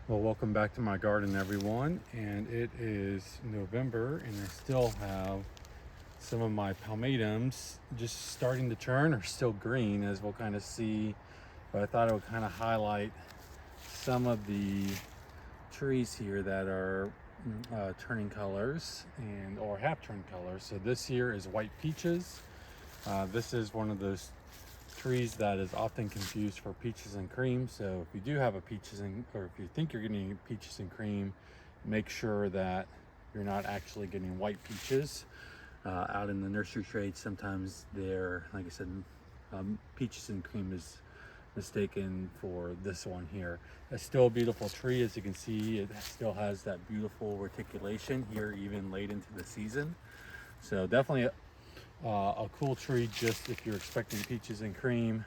Well, welcome back to my garden, everyone. And it is November, and I still have some of my palmetums just starting to turn or still green, as we'll kind of see. But I thought I would kind of highlight some of the trees here that are turning colors and or have turned colors. So this here is white peaches. This is one of those trees that is often confused for peaches and cream. So if you do have a peaches and, or if you think you're getting peaches and cream, make sure that you're not actually getting white peaches. Out in the nursery trade, sometimes they're, like I said, peaches and cream is mistaken for this one here. It's still a beautiful tree. As you can see, it still has that beautiful reticulation here even late into the season. So definitely a cool tree just if you're expecting peaches and cream.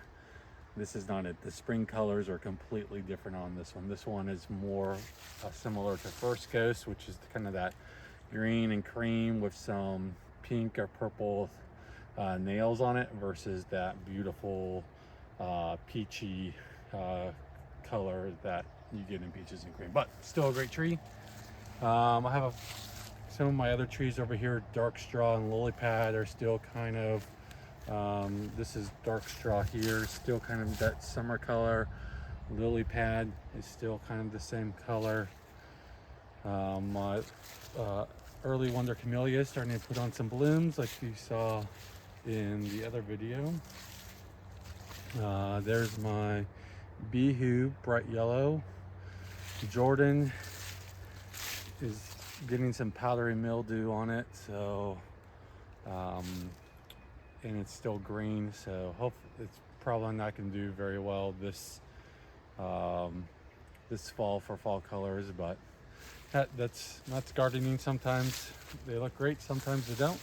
This is not it. The spring colors are completely different on this one. This one is more similar to First Ghost, which is kind of that green and cream with some pink or purple nails on it, versus that beautiful peachy color that you get in peaches and cream. But still a great tree. I have some of my other trees over here, dark straw and lily pad, are still kind of this is dark straw here, still kind of that summer color. Lily pad is still kind of the same color. My early wonder camellia is starting to put on some blooms, like you saw in the other video. There's my Bihu bright yellow. Jordan is getting some powdery mildew on it, so and it's still green, so it's probably not going to do very well this this fall for fall colors. But that's gardening. Sometimes they look great, sometimes they don't.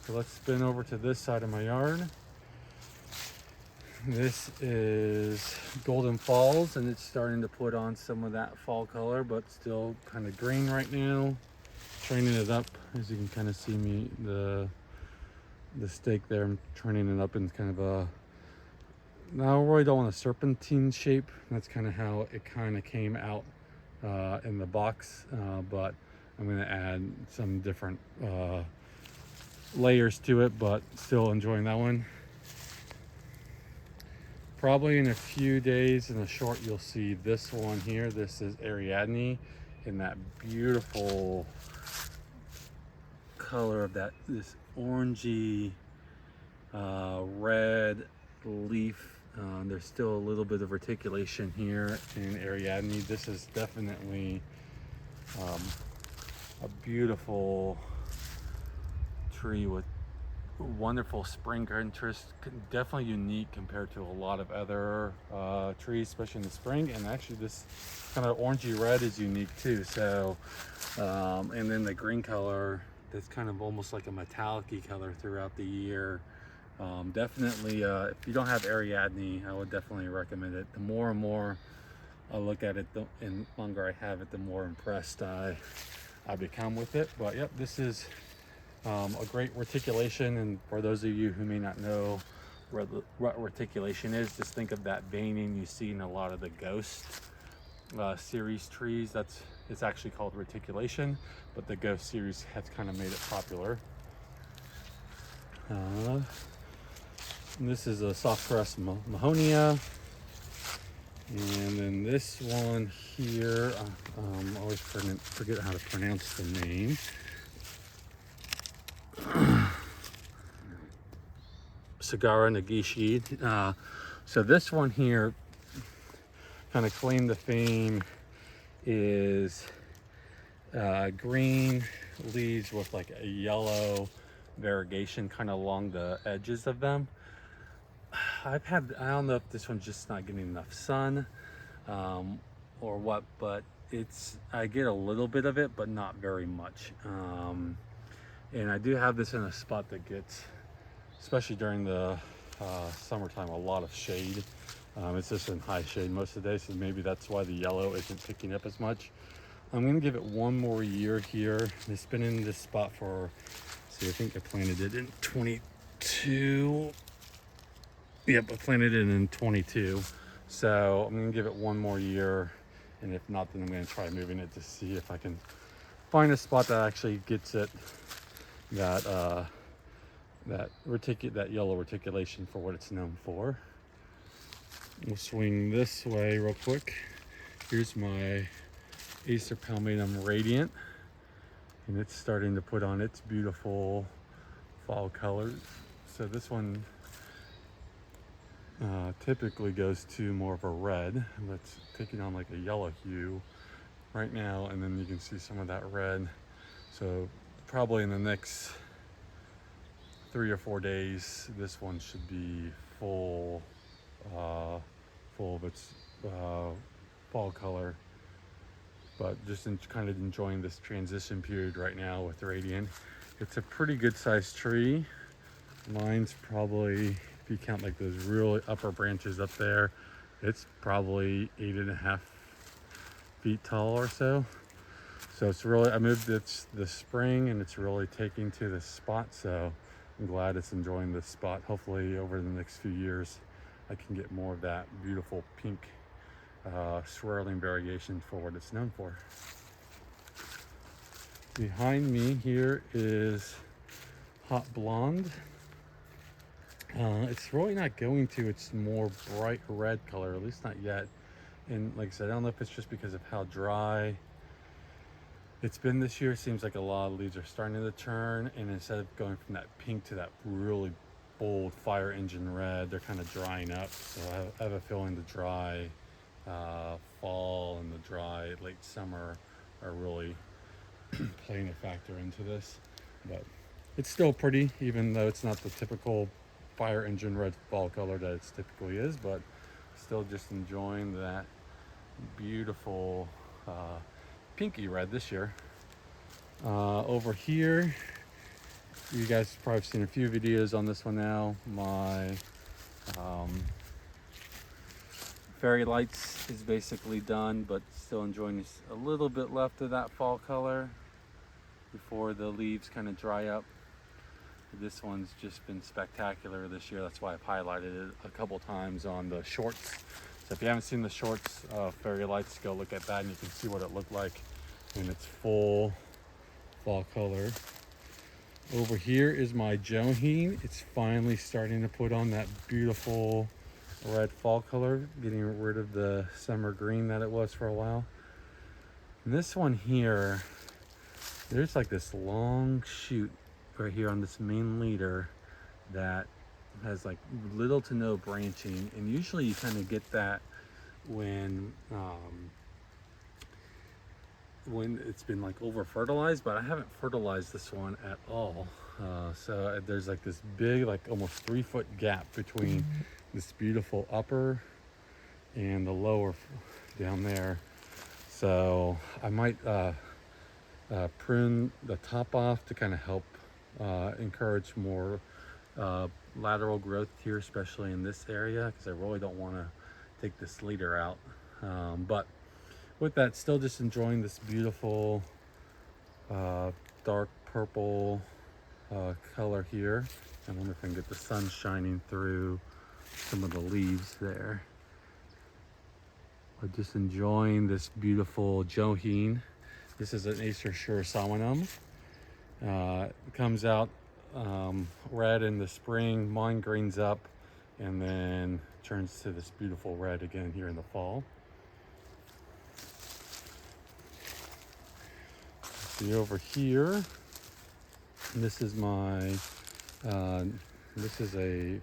So let's spin over to this side of my yard. This is Golden Falls, and it's starting to put on some of that fall color, but still kind of green right now. Training it up, as you can kind of see me, the stake there, I'm turning it up in kind of a, now I really don't want a serpentine shape. That's kind of how it kind of came out in the box, but I'm going to add some different layers to it, but still enjoying that one. Probably in a few days in the short, you'll see this one here. This is Ariadne in that beautiful color of that, this orangey red leaf. There's still a little bit of reticulation here in Ariadne. This is definitely a beautiful tree with wonderful spring interest, definitely unique compared to a lot of other trees, especially in the spring. And actually this kind of orangey red is unique too. So and then the green color, that's kind of almost like a metallic-y color throughout the year. Definitely if you don't have Ariadne, I would definitely recommend it. The more and more I look at it, and longer I have it, the more impressed I become with it. But yep, this is a great reticulation. And for those of you who may not know what reticulation is, just think of that veining you see in a lot of the Ghost series trees. It's actually called reticulation, but the Ghost series has kind of made it popular. This is a soft grass Mahonia. And then this one here, I always forget how to pronounce the name. Sagara Nagishi. So this one here kind of claimed the fame is green leaves with like a yellow variegation kind of along the edges of them. I don't know if this one's just not getting enough sun or what, but I get a little bit of it, but not very much. And I do have this in a spot that gets, especially during the summertime, a lot of shade. It's just in high shade most of the day, so maybe that's why the yellow isn't picking up as much. I'm gonna give it one more year here. It's been in this spot for, see, I think I planted it in 22. Yep, I planted it in 22. So I'm gonna give it one more year And if not, then I'm going to try moving it to see if I can find a spot that actually gets it that that yellow reticulation for what it's known for. We'll swing this way real quick. Here's my Acer Palmatum Radiant, and it's starting to put on its beautiful fall colors. So this one typically goes to more of a red, that's taking on like a yellow hue right now, and then you can see some of that red. So probably in the next 3 or 4 days, this one should be full of its fall color. But just kind of enjoying this transition period right now with Radiant. It's a pretty good sized tree. Mine's probably, if you count like those really upper branches up there, it's probably 8.5 feet tall or so. So it's really, I moved it this spring and it's really taking to this spot. So I'm glad it's enjoying this spot. Hopefully over the next few years, I can get more of that beautiful pink swirling variegation for what it's known for. Behind me here is Hot Blonde. It's really not going to its more bright red color, at least not yet. And like I said, I don't know if it's just because of how dry it's been this year. It seems like a lot of leaves are starting to turn, and instead of going from that pink to that really bold fire engine red, they're kind of drying up. So I have a feeling the dry fall and the dry late summer are really playing a factor into this. But it's still pretty, even though it's not the typical fire engine red fall color that it typically is, but still just enjoying that beautiful pinky red this year. Over here, you guys have probably seen a few videos on this one now. My fairy lights is basically done, but still enjoying a little bit left of that fall color before the leaves kind of dry up. This one's just been spectacular this year. That's why I've highlighted it a couple times on the shorts. So if you haven't seen the shorts, fairy lights, go look at that and you can see what it looked like in its full fall color. Over here is my Johine. It's finally starting to put on that beautiful red fall color, getting rid of the summer green that it was for a while. And this one here, there's like this long shoot right here on this main leader that has like little to no branching, and usually you kind of get that when it's been like over fertilized, but I haven't fertilized this one at all. So there's like this big, like almost 3-foot gap between this beautiful upper and the lower down there. So I might prune the top off to kind of help encourage more lateral growth here, especially in this area, because I really don't want to take this leader out. But with that, still just enjoying this beautiful dark purple color here. I wonder if I can get the sun shining through some of the leaves there. But just enjoying this beautiful Johine. This is an Acer Sure Sawanum. It comes out red in the spring, mine greens up, and then turns to this beautiful red again here in the fall. See over here, this is my this is a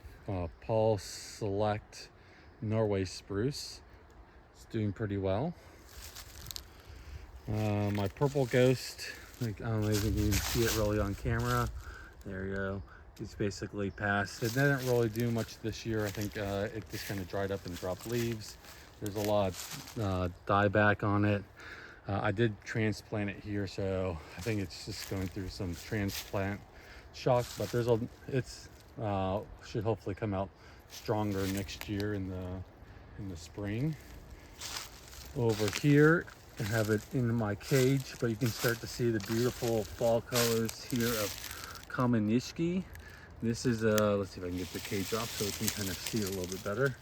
Paul Select Norway spruce. It's doing pretty well. My purple ghost, like, I don't know if you can see it really on camera. There you go. It's basically passed. It didn't really do much this year. I think it just kind of dried up and dropped leaves. There's a lot of dieback on it. I did transplant it here, so I think it's just going through some transplant shock, but it's should hopefully come out stronger next year in the spring. Over here, I have it in my cage, but you can start to see the beautiful fall colors here of Kamenishki. This is let's see if I can get the cage off so we can kind of see it a little bit better.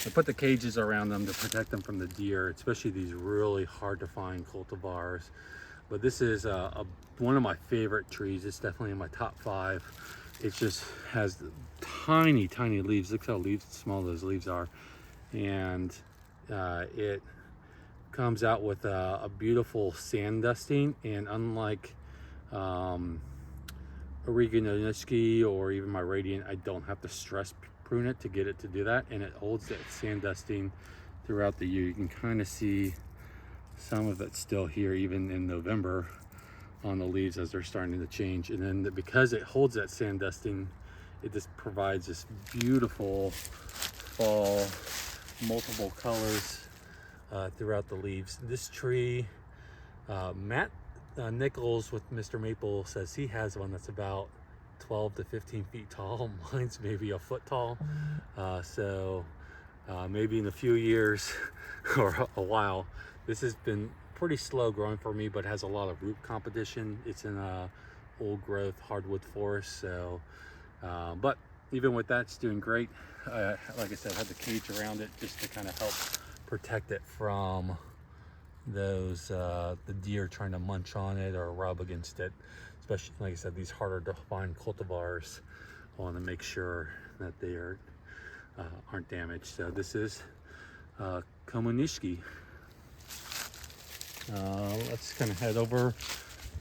I put the cages around them to protect them from the deer, especially these really hard to find cultivars. But this is one of my favorite trees. It's definitely in my top 5. It just has tiny, tiny leaves. Look how small those leaves are. And it comes out with a beautiful sand dusting. And unlike Variegation or even my Radiant, I don't have to stress prune it to get it to do that, and it holds that sand dusting throughout the year. You can kind of see some of it still here even in November on the leaves as they're starting to change. And then because it holds that sand dusting, it just provides this beautiful fall, multiple colors throughout the leaves. This tree, Matt Nichols with Mr. Maple says he has one that's about 12 to 15 feet tall. Mine's maybe a foot tall. So maybe in a few years or a while. This has been pretty slow growing for me, but has a lot of root competition. It's in a old growth hardwood forest. So, but even with that, it's doing great. Like I said, I had the cage around it just to kind of help protect it from those the deer trying to munch on it or rub against it, especially like I said, these harder to find cultivars. I want to make sure that they aren't damaged. So this is Komunishki. Let's kind of head over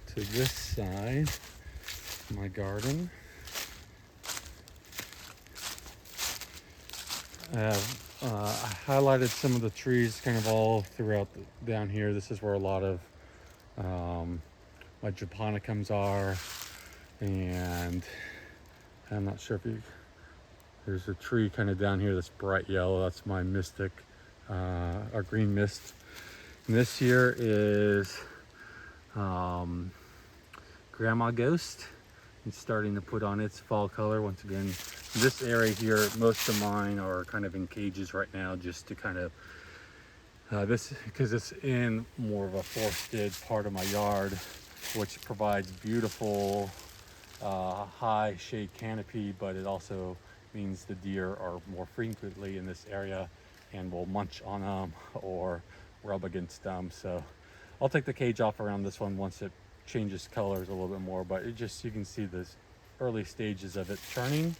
to this side of my garden. I highlighted some of the trees kind of all throughout down here. This is where a lot of my japonicums are, and I'm not sure if there's a tree kind of down here that's bright yellow. That's my mystic, our green mist. And this here is Grandma Ghost. It's starting to put on its fall color once again. This area here, most of mine are kind of in cages right now, just to kind of because it's in more of a forested part of my yard, which provides beautiful high shade canopy, but it also means the deer are more frequently in this area and will munch on them or rub against them. So I'll take the cage off around this one once it changes colors a little bit more, but it just, you can see the early stages of it turning.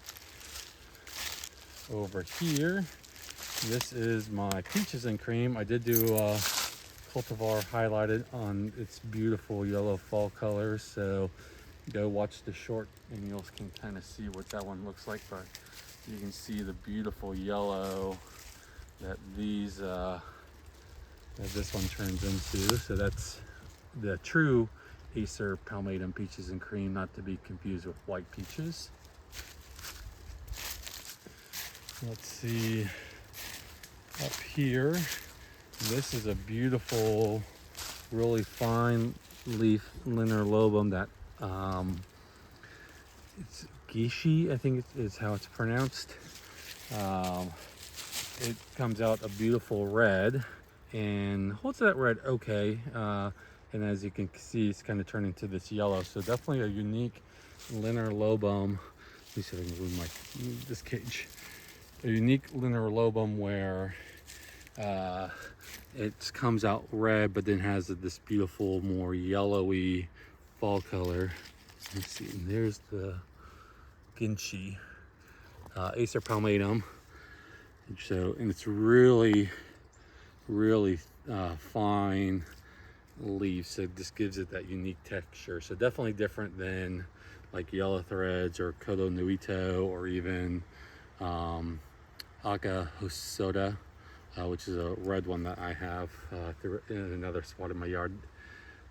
Over here, this is my peaches and cream. I did do cultivar highlighted on its beautiful yellow fall colors, so go watch the short and you can kind of see what that one looks like. But you can see the beautiful yellow that these that this one turns into. So that's the true Acer palmatum peaches and cream, not to be confused with white peaches. Let's see up here. This is a beautiful, really fine leaf linear that it's Gishi, I think is how it's pronounced. It comes out a beautiful red and holds that red okay. And as you can see, it's kind of turning to this yellow. So definitely a unique linear lobum. Let me see if I can move this cage. A unique linear lobum where it comes out red, but then has this beautiful, more yellowy fall color. Let's see, and there's the Ginshi, Acer palmatum. So, and it's really, really fine leaves, so it just gives it that unique texture. So definitely different than like yellow threads or Kodo Nuito or even Aka Hosoda, which is a red one that I have in another spot in my yard.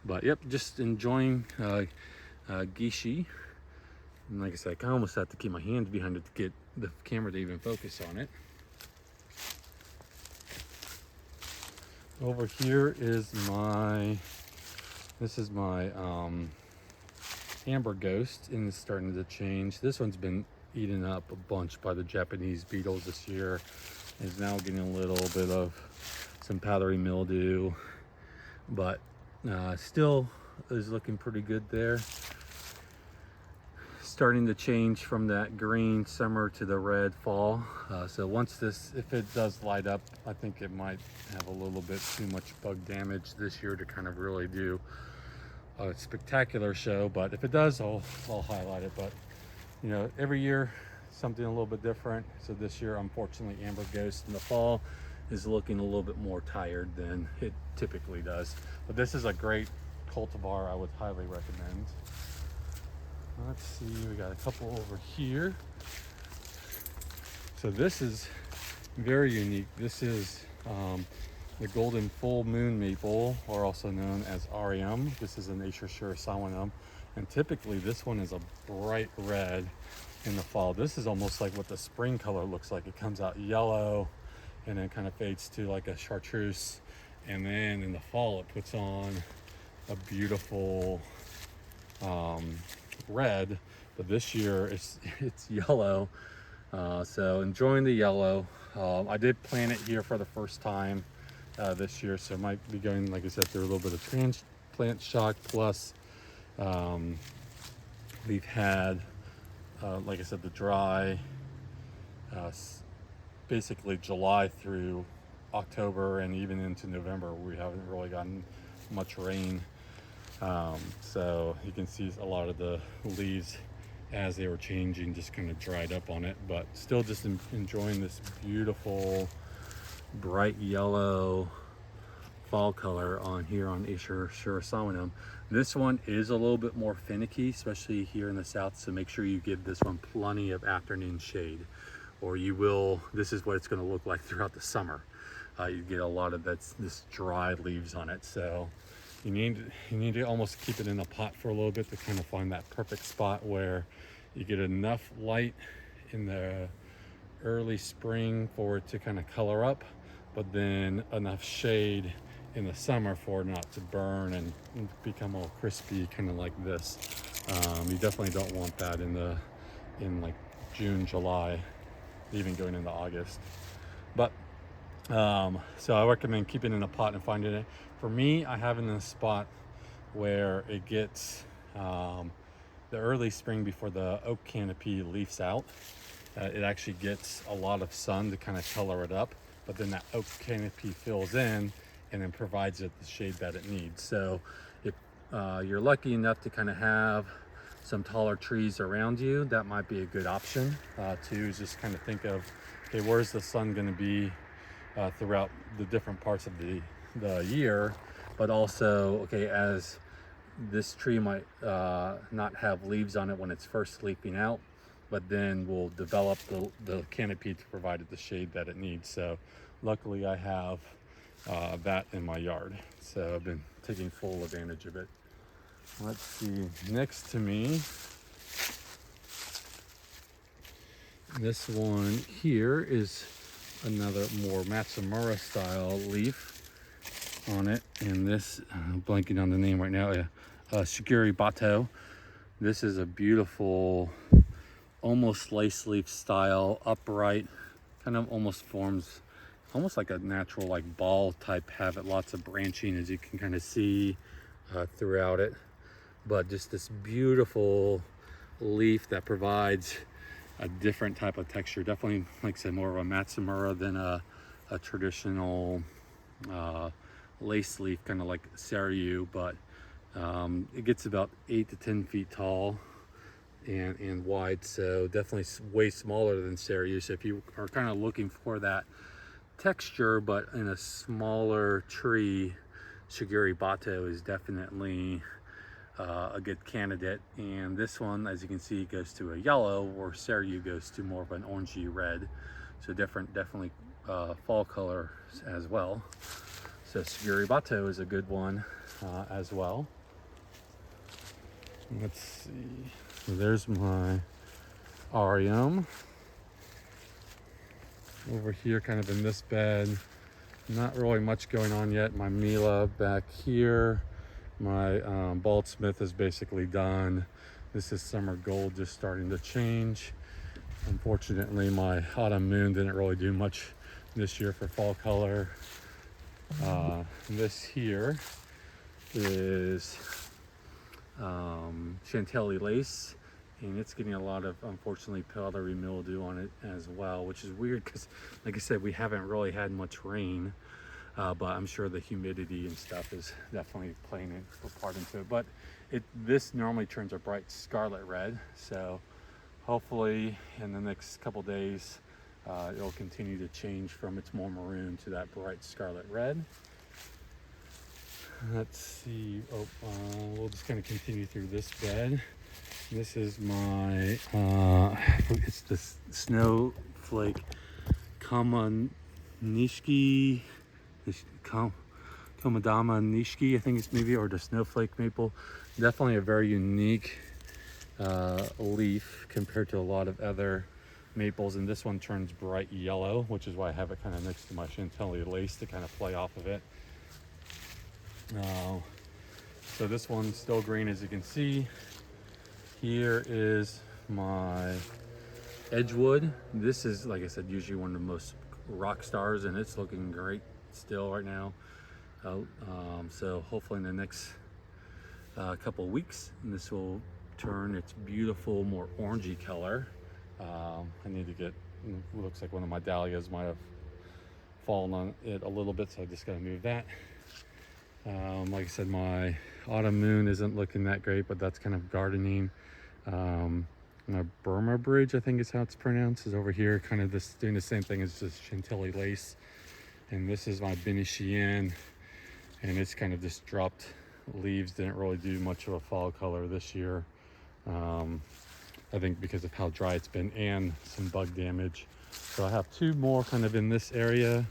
But yep, just enjoying Gishi. And like I said, I almost have to keep my hands behind it to get the camera to even focus on it. Over here is this is my Amber Ghost, and it's starting to change. This one's been eaten up a bunch by the Japanese beetles this year. It's now getting a little bit of some powdery mildew, but still is looking pretty good there. starting to change from that green summer to the red fall. So once this, if it does light up, I think it might have a little bit too much bug damage this year to kind of really do a spectacular show. But if it does, I'll highlight it. But you know, every year something a little bit different. So this year, unfortunately, Amber Ghost in the fall is looking a little bit more tired than it typically does. But this is a great cultivar I would highly recommend. Let's see, we got a couple over here. So this is very unique. This is the golden full moon maple, or also known as REM. This is an Acer Sawanum, and typically this one is a bright red in the fall. This is almost like what the spring color looks like. It comes out yellow and then kind of fades to like a chartreuse, and then in the fall it puts on a beautiful red. But this year it's yellow, so enjoying the yellow. I did plant it here for the first time this year, so I might be going, like I said, through a little bit of transplant shock. Plus we've had like I said, the dry basically July through October and even into November. We haven't really gotten much rain, so you can see a lot of the leaves as they were changing just kind of dried up on it, but still just enjoying this beautiful bright yellow fall color on here on Acer Sawanum. This one is a little bit more finicky, especially here in the south, so make sure you give this one plenty of afternoon shade, or you will, this is what it's going to look like throughout the summer. You get a lot of this dry leaves on it, so you need to almost keep it in a pot for a little bit to kind of find that perfect spot where you get enough light in the early spring for it to kind of color up, but then enough shade in the summer for it not to burn and become all crispy, kind of like this. You definitely don't want that in like June, July, even going into August. But so I recommend keeping it in a pot and finding it. For me, I have it in a spot where it gets the early spring before the oak canopy leaves out. It actually gets a lot of sun to kind of color it up, but then that oak canopy fills in and then provides it the shade that it needs. So if you're lucky enough to kind of have some taller trees around you, that might be a good option to just kind of think of, okay, where's the sun going to be throughout the different parts of the year, but also, okay, as this tree might not have leaves on it when it's first leafing out, but then will develop the canopy to provide it the shade that it needs. So luckily I have that in my yard, so I've been taking full advantage of it. Let's see, next to me, this one here is another more Matsumura style leaf on it, and this, I'm blanking on the name right now, Shiguri Bato. This is a beautiful, almost lace leaf style, upright, kind of almost forms almost like a natural like ball type, have it lots of branching as you can kind of see throughout it, but just this beautiful leaf that provides a different type of texture. Definitely, like I said, more of a Matsumura than a traditional lace leaf, kind of like Saryu, but it gets about 8 to 10 feet tall and wide, so definitely way smaller than Saryu. So if you are kind of looking for that texture but in a smaller tree, Shiguri Bato is definitely a good candidate. And this one, as you can see, goes to a yellow, or Saryu goes to more of an orangey red, so definitely fall colors as well. So Shiguri Bato is a good one as well. Let's see, so there's my REM over here, kind of in this bed. Not really much going on yet. My Mila back here. My bald smith is basically done. This is summer gold just starting to change. Unfortunately, my autumn moon didn't really do much this year for fall color. This here is Chantilly lace, and it's getting a lot of, unfortunately, powdery mildew on it as well, which is weird because, like I said, we haven't really had much rain, but I'm sure the humidity and stuff is definitely playing a part into it. But this normally turns a bright scarlet red, so hopefully in the next couple days it'll continue to change from its more maroon to that bright scarlet red. Let's see. We'll just kind of continue through this bed. This is my it's the snowflake Kamanishki, Komadama Nishiki, I think it's maybe, or the snowflake maple. Definitely a very unique leaf compared to a lot of other maples, and this one turns bright yellow, which is why I have it kind of next to my Chantilly lace to kind of play off of it. So this one's still green, as you can see. Here is my Edgewood. This is, like I said, usually one of the most rock stars, and it's looking great still right now. So hopefully in the next couple of weeks, this will turn its beautiful, more orangey color. I need to get, looks like one of my dahlias might have fallen on it a little bit, so I just gotta move that. Like I said, my autumn moon isn't looking that great, but that's kind of gardening. My Burma bridge, I think is how it's pronounced, is over here, kind of this doing the same thing as this Chantilly lace. And this is my Benishien, and it's kind of just dropped leaves, didn't really do much of a fall color this year. I think because of how dry it's been and some bug damage. So I have two more kind of in this area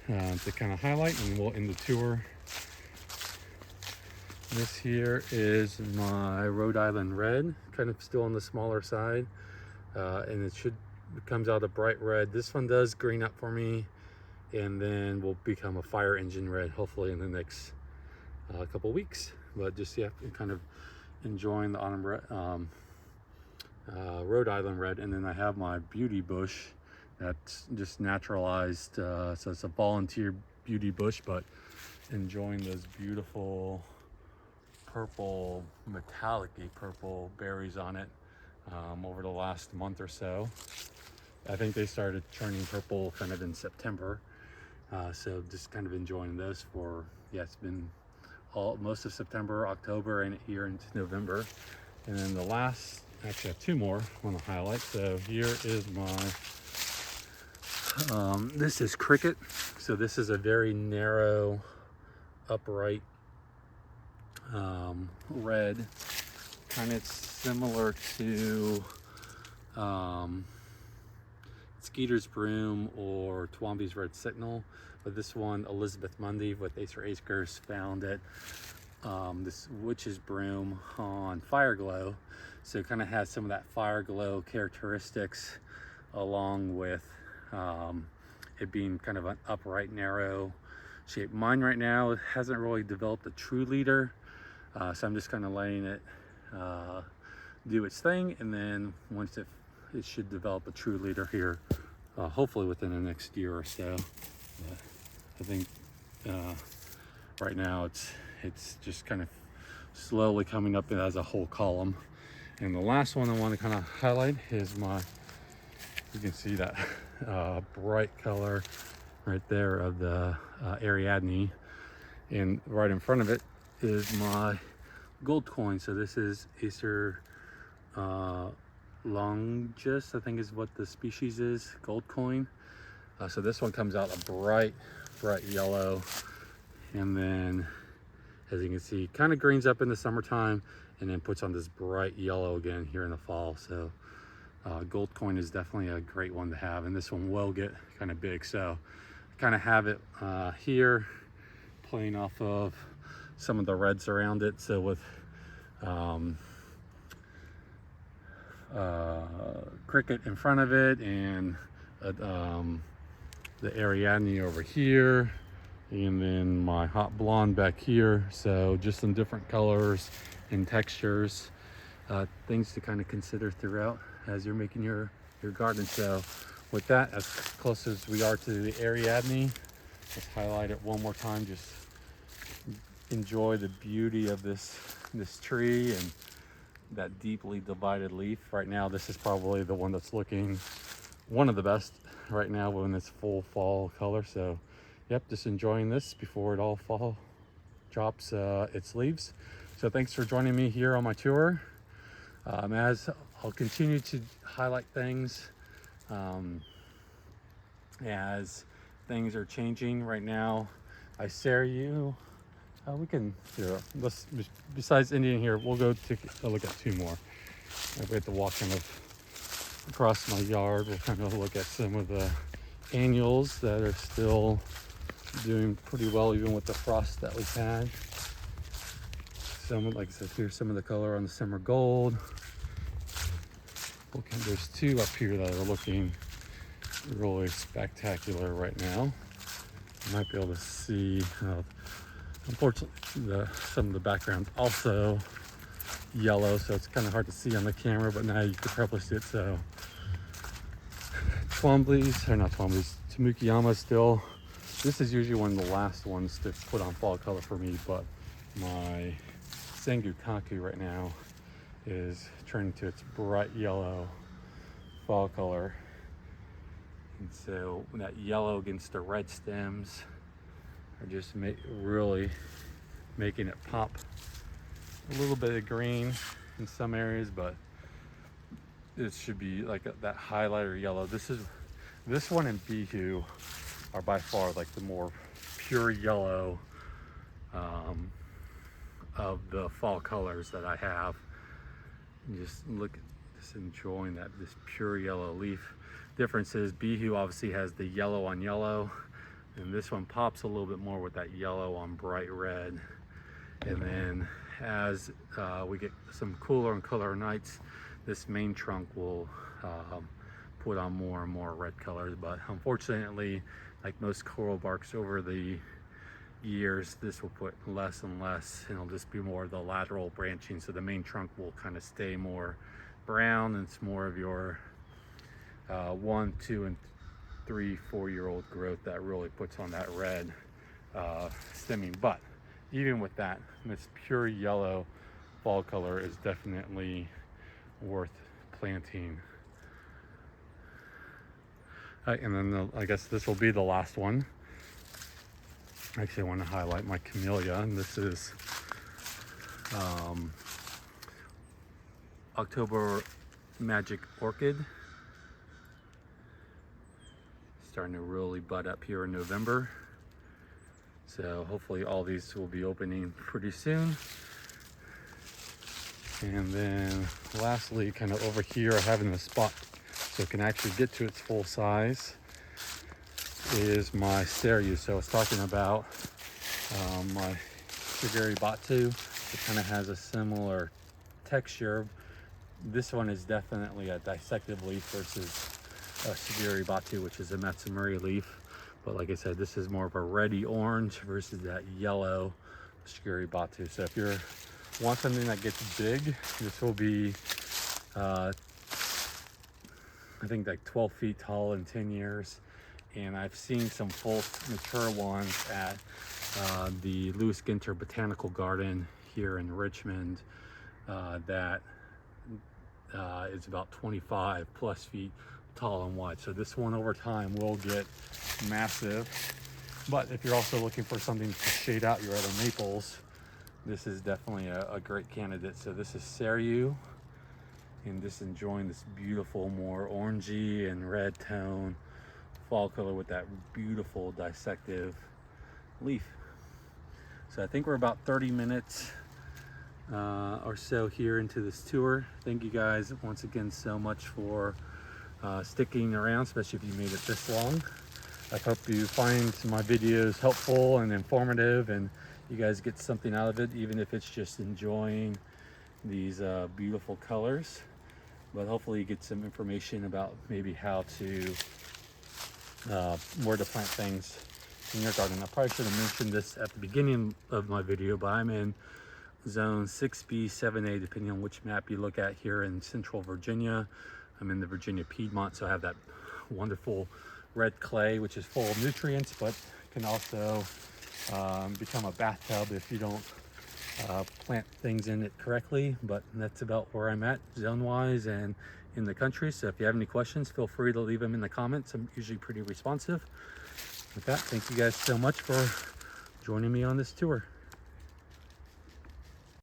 to kind of highlight, and we'll end the tour. This here is my Rhode Island red, kind of still on the smaller side, and it comes out a bright red. This one does green up for me, and then will become a fire engine red hopefully in the next couple weeks. But just kind of enjoying the autumn Rhode Island red. And then I have my beauty bush that's just naturalized, so it's a volunteer beauty bush, but enjoying those beautiful purple, metallic-y purple berries on it over the last month or so. I think they started turning purple kind of in September, so just kind of enjoying those for, yeah, it's been most of September, October, and here into November. And then the last, actually I have two more I want to highlight. So here is my this is cricket. So this is a very narrow, upright red, kind of similar to Skeeter's Broom or Twomby's Red Signal, but this one, Elizabeth Mundy with Acer Acres, found at this Witch's Broom on Fireglow. So it kind of has some of that Fireglow characteristics, along with it being kind of an upright, narrow shape. Mine right now hasn't really developed a true leader, so I'm just kind of letting it do its thing, and then once it should develop a true leader here, hopefully within the next year or so. I think right now it's just kind of slowly coming up as a whole column. And the last one I want to kind of highlight is you can see that bright color right there of the Ariadne, and right in front of it is my gold coin. So this is Acer Longus, I think is what the species is, gold coin. So this one comes out a bright yellow, and then as you can see, kind of greens up in the summertime and then puts on this bright yellow again here in the fall. So gold coin is definitely a great one to have, and this one will get kind of big. So I kind of have it here playing off of some of the reds around it. So with cricket in front of it, and the Ariadne over here, and then my hot blonde back here. So just some different colors and textures, things to kind of consider throughout as you're making your garden. So with that, as close as we are to the Ariadne, let's highlight it one more time. Just enjoy the beauty of this tree, and that deeply divided leaf. Right now, this is probably the one that's looking one of the best right now when it's full fall color. So yep, just enjoying this before it all fall drops its leaves. So thanks for joining me here on my tour. As I'll continue to highlight things as things are changing right now. I share you. We can here. Let's besides Indian here, we'll go take a look at two more. We have to walk kind of across my yard. We'll kind of look at some of the annuals that are still doing pretty well, even with the frost that we've had. Some, like I said, here's some of the color on the summer gold. Okay, there's two up here that are looking really spectacular right now. You might be able to see, unfortunately, some of the background also yellow, so it's kind of hard to see on the camera, but now you could probably see it. So Twombly's, or not Twombly's, Tamukiyama still. This is usually one of the last ones to put on fall color for me, but my Sengu Kaku right now is turning to its bright yellow fall color. And so that yellow against the red stems are just really making it pop. A little bit of green in some areas, but it should be like that highlighter yellow. This one and Bihu are by far like the more pure yellow of the fall colors that I have. And just look at just enjoying this pure yellow leaf. Difference is Bihu obviously has the yellow on yellow, and this one pops a little bit more with that yellow on bright red. And then as we get some cooler and cooler nights, this main trunk will put on more and more red colors. But unfortunately, like most coral barks over the years, this will put less and less, and it'll just be more of the lateral branching. So the main trunk will kind of stay more brown, and it's more of your 1, 2, and 3, 4-year-old growth that really puts on that red stemming. But even with that, this pure yellow fall color is definitely worth planting. And then I guess this will be the last one. Actually, I want to highlight my camellia, and this is October Magic Orchid. Starting to really bud up here in November. So hopefully all these will be opening pretty soon. And then lastly, kind of over here, I have in the spot so it can actually get to its full size, is my Cereus. So I was talking about my Shigeri Batu. It kind of has a similar texture. This one is definitely a dissective leaf versus a Shigeri Batu, which is a Matsumuri leaf. But like I said, this is more of a reddy orange versus that yellow Shigeri Batu. So if you want something that gets big, this will be I think like 12 feet tall in 10 years. And I've seen some full mature ones at the Lewis Ginter Botanical Garden here in Richmond that is about 25 plus feet tall and wide. So this one over time will get massive. But if you're also looking for something to shade out your other maples, this is definitely a great candidate. So this is Cereus, and just enjoying this beautiful, more orangey and red tone fall color with that beautiful dissective leaf. So I think we're about 30 minutes or so here into this tour. Thank you guys once again so much for sticking around, especially if you made it this long. I hope you find my videos helpful and informative, and you guys get something out of it, even if it's just enjoying these beautiful colors. But hopefully you get some information about maybe how to where to plant things in your garden. I probably should have mentioned this at the beginning of my video, but I'm in zone 6B, 7A, depending on which map you look at here in central Virginia. I'm in the Virginia Piedmont, so I have that wonderful red clay, which is full of nutrients, but can also become a bathtub if you don't plant things in it correctly, but that's about where I'm at zone wise and in the country. So if you have any questions, feel free to leave them in the comments. I'm usually pretty responsive. With that, thank you guys so much for joining me on this tour.